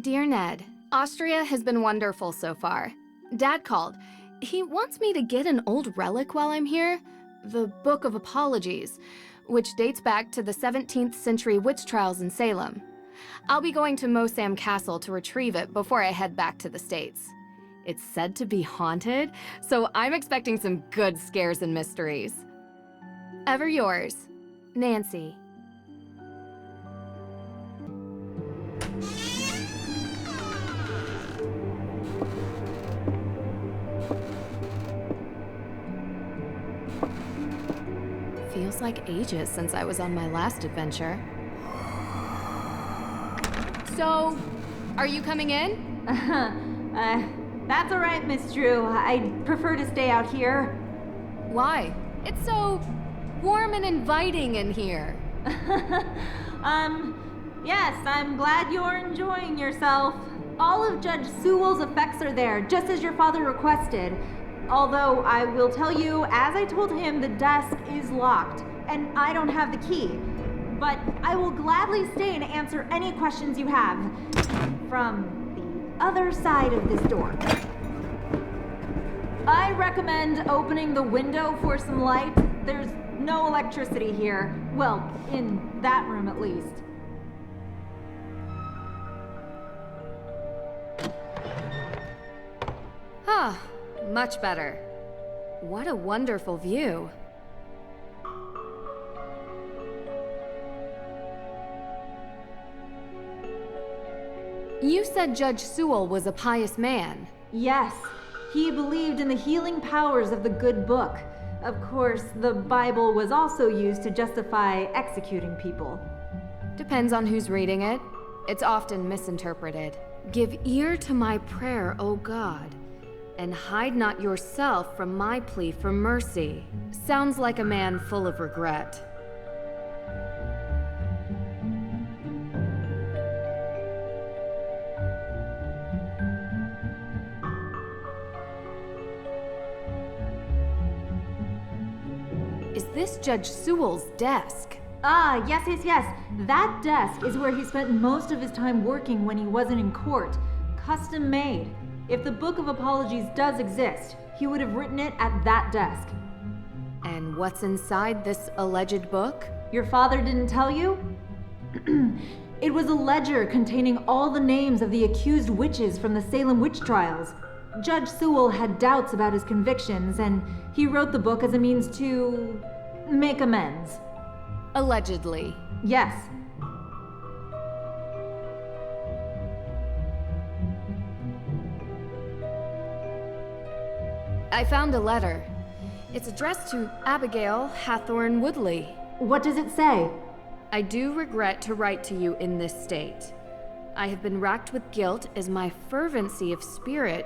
Dear Ned, Austria has been wonderful so far. Dad called. He wants me to get an old relic while I'm here, the Book of Apologies, which dates back to the 17th century witch trials in Salem. I'll be going to Mosam Castle to retrieve it before I head back to the States. It's said to be haunted, so I'm expecting some good scares and mysteries. Ever yours, Nancy. Feels like ages since I was on my last adventure. So, are you coming in? That's all right, Miss Drew. I'd prefer to stay out here. Why? It's so warm and inviting in here. Yes, I'm glad you're enjoying yourself. All of Judge Sewell's effects are there, just as your father requested. Although, I will tell you, as I told him, the desk is locked, and I don't have the key. But I will gladly stay and answer any questions you have. From the other side of this door. I recommend opening the window for some light. There's no electricity here. Well, in that room at least. Ah, much better. What a wonderful view. You said Judge Sewell was a pious man. Yes, he believed in the healing powers of the good book. Of course, the Bible was also used to justify executing people. Depends on who's reading it. It's often misinterpreted. Give ear to my prayer, O God, and hide not yourself from my plea for mercy. Sounds like a man full of regret. Is this Judge Sewell's desk? Ah, yes. That desk is where he spent most of his time working when he wasn't in court. Custom made. If the Book of Apologies does exist, he would have written it at that desk. And what's inside this alleged book? Your father didn't tell you? It was a ledger containing all the names of the accused witches from the Salem witch trials. Judge Sewell had doubts about his convictions, and he wrote the book as a means to make amends. Allegedly. Yes. I found a letter. It's addressed to Abigail Hathorne Woodley. What does it say? I do regret to write to you in this state. I have been racked with guilt as my fervency of spirit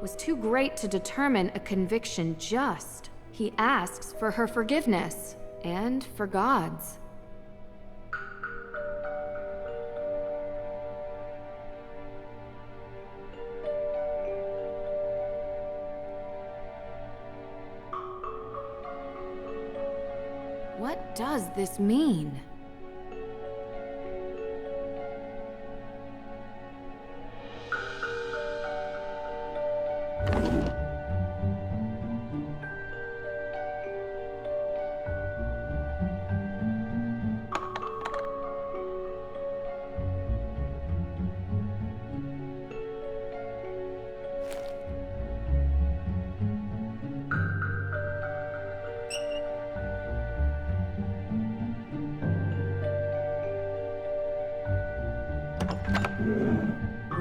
was too great to determine a conviction just. He asks for her forgiveness, and for God's. What does this mean?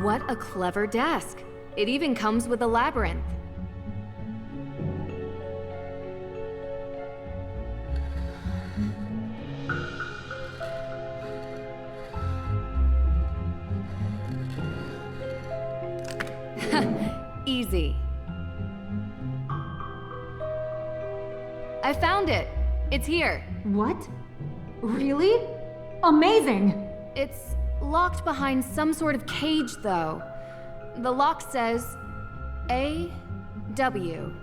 What a clever desk. It even comes with a labyrinth. Easy. I found it. It's here. What? Really? Amazing! It's locked behind some sort of cage, though. The lock says A.W.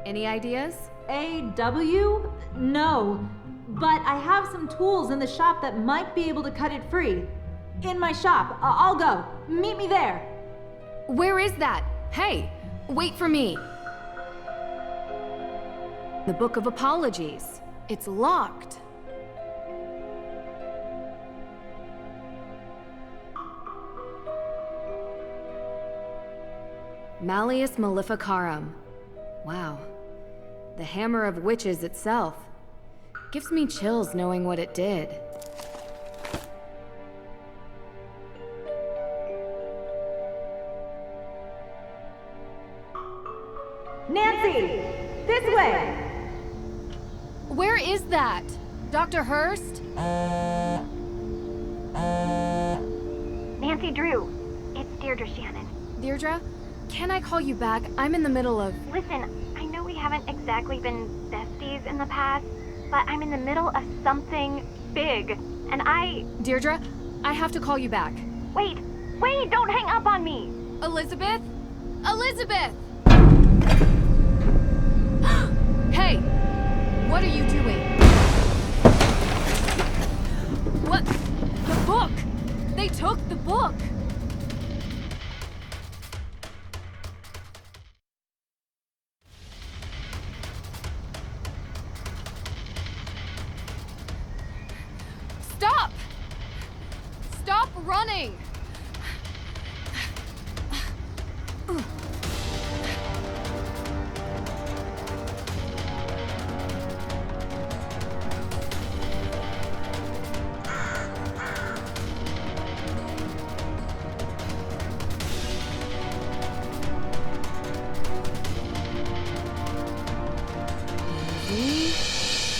Any ideas? A.W.? No. But I have some tools in the shop that might be able to cut it free. In my shop. I'll go. Meet me there. Where is that? Hey, wait for me. The Book of Apologies. It's locked. Malleus Maleficarum. Wow. The Hammer of Witches itself. Gives me chills knowing what it did. Nancy! This way! Where is that? Dr. Hurst? Nancy Drew, it's Deirdre Shannon. Deirdre? Can I call you back? I'm in the middle of... Listen, I know we haven't exactly been besties in the past, but I'm in the middle of something big, and Deirdre, I have to call you back. Wait, don't hang up on me! Elizabeth? Elizabeth! Hey! What are you doing? What? The book! They took the book! Stop! Stop running!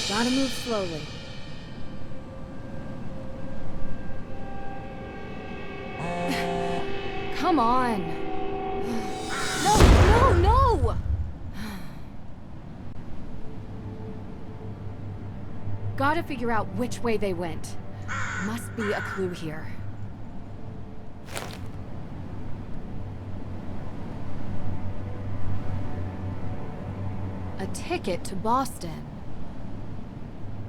Gotta move slowly. Come on. No! Gotta figure out which way they went. Must be a clue here. A ticket to Boston.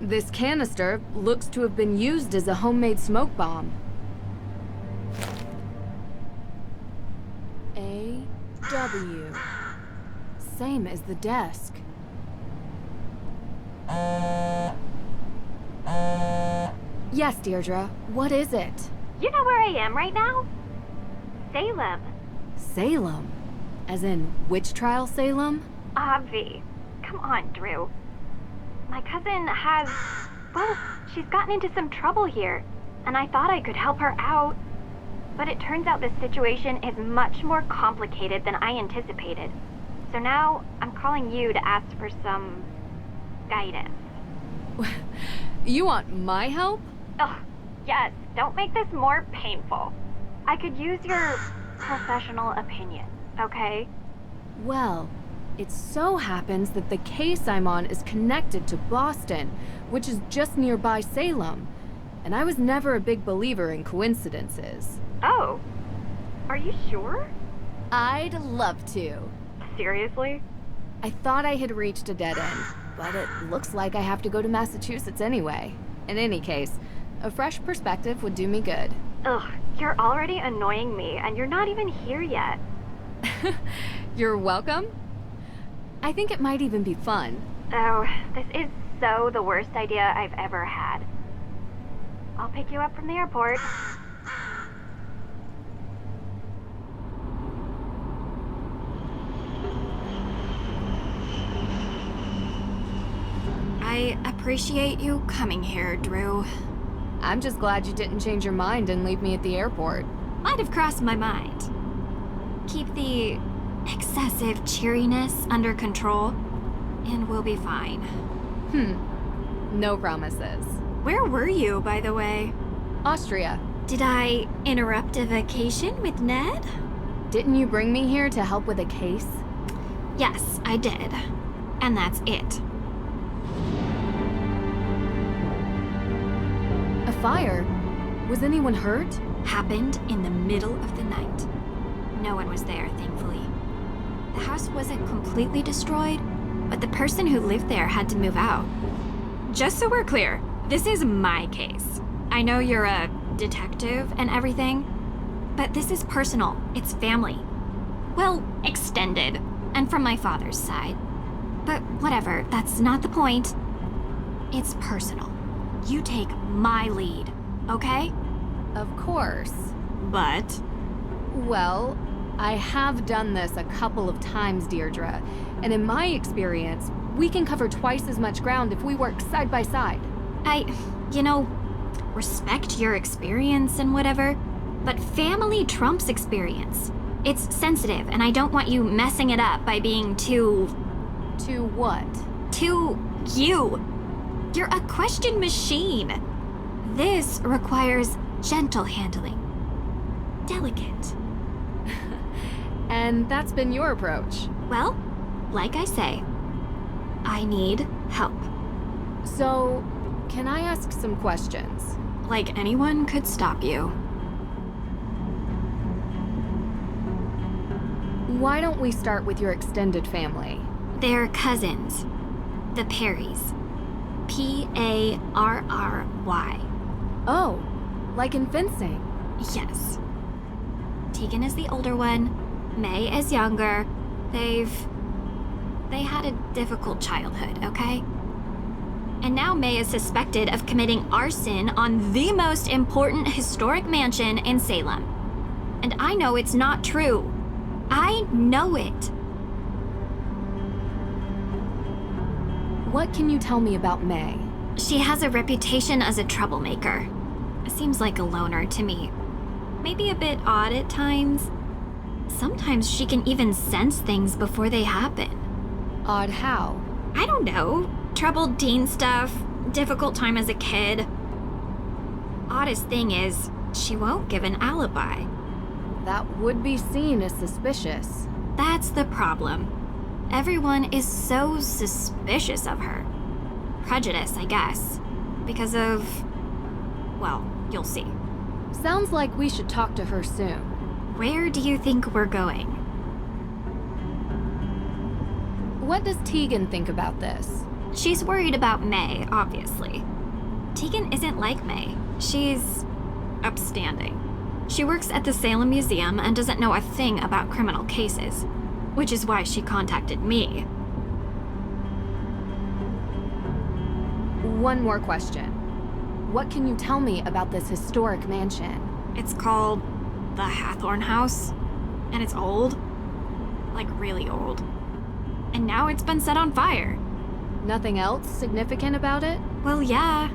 This canister looks to have been used as a homemade smoke bomb. A.W. Same as the desk. Yes, Deirdre. What is it? You know where I am right now? Salem. Salem? As in, witch trial Salem? Obvi. Come on, Drew. My cousin has... well, she's gotten into some trouble here, and I thought I could help her out. But it turns out this situation is much more complicated than I anticipated. So now, I'm calling you to ask for some... guidance. You want my help? Ugh, yes, don't make this more painful. I could use your professional opinion, okay? Well, it so happens that the case I'm on is connected to Boston, which is just nearby Salem. And I was never a big believer in coincidences. Oh, are you sure? I'd love to. Seriously? I thought I had reached a dead end, but it looks like I have to go to Massachusetts anyway. In any case, a fresh perspective would do me good. Ugh, you're already annoying me, and you're not even here yet. You're welcome. I think it might even be fun. Oh, this is so the worst idea I've ever had. I'll pick you up from the airport. I appreciate you coming here, Drew. I'm just glad you didn't change your mind and leave me at the airport. Might have crossed my mind. Keep the excessive cheeriness under control, and we'll be fine. No promises. Where were you, by the way? Austria. Did I interrupt a vacation with Ned? Didn't you bring me here to help with a case? Yes, I did. And that's it. A fire? Was anyone hurt? Happened in the middle of the night. No one was there, thankfully. The house wasn't completely destroyed, but the person who lived there had to move out. Just so we're clear, this is my case. I know you're a detective and everything. But this is personal. It's family. Well, extended. And from my father's side. But whatever, that's not the point. It's personal. You take my lead, okay? Of course. But... Well, I have done this a couple of times, Deirdre. And in my experience, we can cover twice as much ground if we work side by side. Respect your experience and whatever, but family trumps experience. It's sensitive, and I don't want you messing it up by being too... To what? Too you. You're a question machine. This requires gentle handling. Delicate. And that's been your approach. Well, like I say, I need help. So, can I ask some questions? Like anyone could stop you. Why don't we start with your extended family? They're cousins. The Perrys. Parry. Oh, like in fencing. Yes. Tegan is the older one. May is younger. They had a difficult childhood, okay? And now May is suspected of committing arson on the most important historic mansion in Salem. And I know it's not true. I know it. What can you tell me about May? She has a reputation as a troublemaker. Seems like a loner to me. Maybe a bit odd at times. Sometimes she can even sense things before they happen. Odd how? I don't know. Troubled teen stuff, difficult time as a kid. Oddest thing is, she won't give an alibi. That would be seen as suspicious. That's the problem. Everyone is so suspicious of her. Prejudice, I guess. Because of... well, you'll see. Sounds like we should talk to her soon. Where do you think we're going? What does Tegan think about this? She's worried about May, obviously. Tegan isn't like May. She's upstanding. She works at the Salem Museum and doesn't know a thing about criminal cases, which is why she contacted me. One more question. What can you tell me about this historic mansion? It's called the Hathorne House, and it's old. Like really old. And now it's been set on fire. Nothing else significant about it? Well, yeah,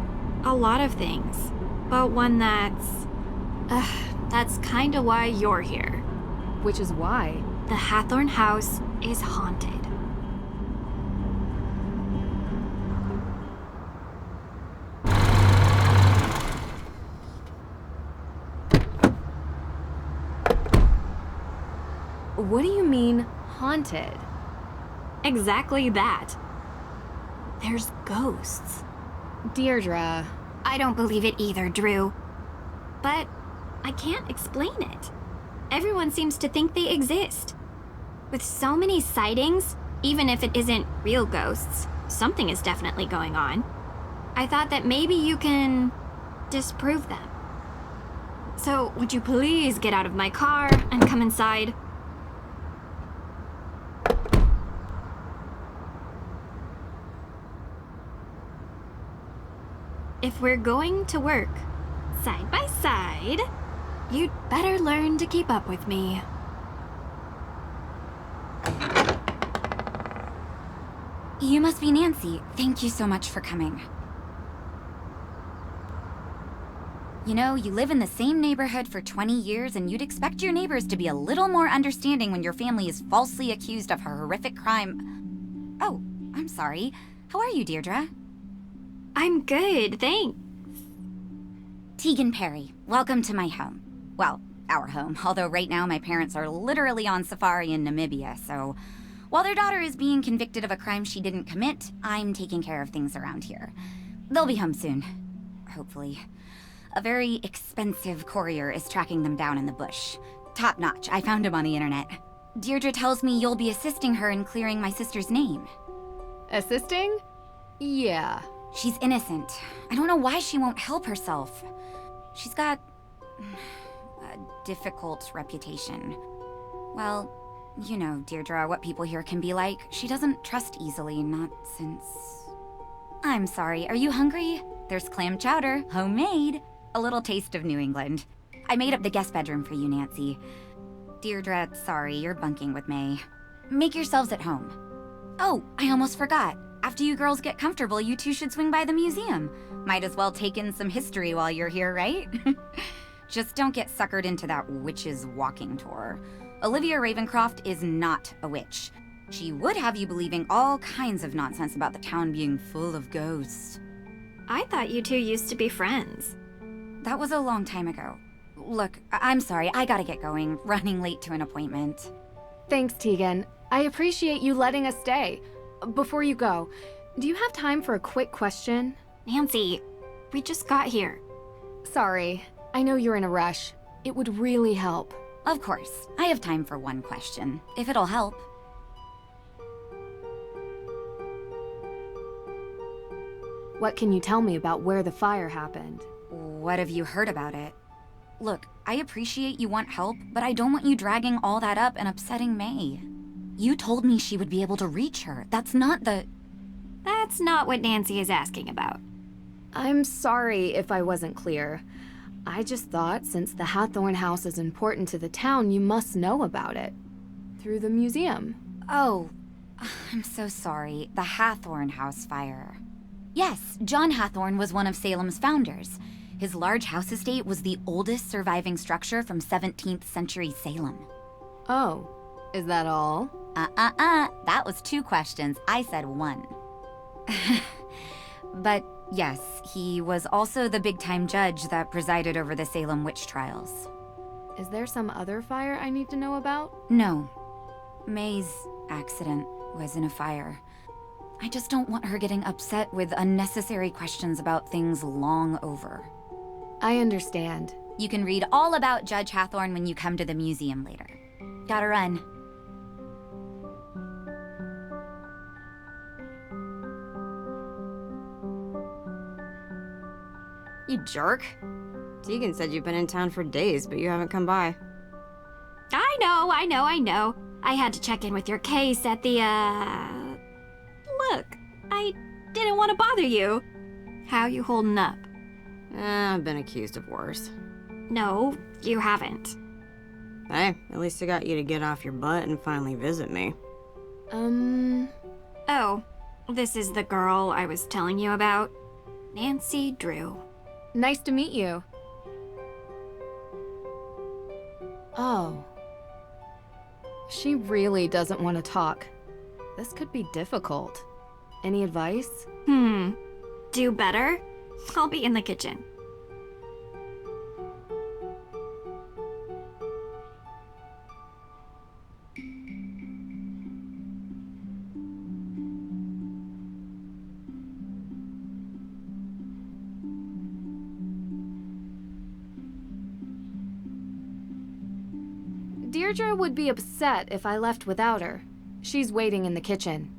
a lot of things. But one that's kinda why you're here. Which is why? The Hathorne House is haunted. What do you mean, haunted? Exactly that. There's ghosts. Deirdre. I don't believe it either, Drew. But I can't explain it. Everyone seems to think they exist. With so many sightings, even if it isn't real ghosts, something is definitely going on. I thought that maybe you can disprove them. So, would you please get out of my car and come inside? If we're going to work side by side, you'd better learn to keep up with me. You must be Nancy. Thank you so much for coming. You know, you live in the same neighborhood for 20 years, and you'd expect your neighbors to be a little more understanding when your family is falsely accused of a horrific crime. Oh, I'm sorry. How are you, Deirdre? I'm good, thanks. Tegan Perry, welcome to my home. Well, our home, although right now my parents are literally on safari in Namibia, so while their daughter is being convicted of a crime she didn't commit, I'm taking care of things around here. They'll be home soon, hopefully. A very expensive courier is tracking them down in the bush. Top notch, I found him on the internet. Deirdre tells me you'll be assisting her in clearing my sister's name. Assisting? Yeah. She's innocent. I don't know why she won't help herself. She's got a difficult reputation. Well, you know, Deirdre, what people here can be like. She doesn't trust easily, not since... I'm sorry, are you hungry? There's clam chowder, homemade. A little taste of New England. I made up the guest bedroom for you, Nancy. Deirdre, sorry, you're bunking with May. Make yourselves at home. Oh, I almost forgot. After you girls get comfortable, you two should swing by the museum. Might as well take in some history while you're here, right? Just don't get suckered into that witch's walking tour. Olivia Ravencroft is not a witch. She would have you believing all kinds of nonsense about the town being full of ghosts. I thought you two used to be friends. That was a long time ago. Look, I'm sorry, I gotta get going. Running late to an appointment. Thanks, Tegan. I appreciate you letting us stay. Before you go, do you have time for a quick question? Nancy, we just got here. Sorry, I know you're in a rush. It would really help. Of course, I have time for one question, if it'll help. What can you tell me about where the fire happened? What have you heard about it? Look, I appreciate you want help, but I don't want you dragging all that up and upsetting May. You told me she would be able to reach her. That's not what Nancy is asking about. I'm sorry if I wasn't clear. I just thought since the Hathorne House is important to the town, you must know about it. Through the museum. Oh, I'm so sorry. The Hathorne House fire. Yes, John Hathorne was one of Salem's founders. His large house estate was the oldest surviving structure from 17th century Salem. Oh, is that all? That was 2 questions. I said 1. But yes, he was also the big-time judge that presided over the Salem witch trials. Is there some other fire I need to know about? No. May's accident was in a fire. I just don't want her getting upset with unnecessary questions about things long over. I understand. You can read all about Judge Hathorne when you come to the museum later. Gotta run. You jerk. Tegan said you've been in town for days, but you haven't come by. I know. I had to check in with your case at the, Look, I didn't want to bother you. How you holding up? I've been accused of worse. No, you haven't. Hey, at least I got you to get off your butt and finally visit me. Oh, this is the girl I was telling you about. Nancy Drew. Nice to meet you. Oh. She really doesn't want to talk. This could be difficult. Any advice? Do better? I'll be in the kitchen. Deirdre would be upset if I left without her. She's waiting in the kitchen.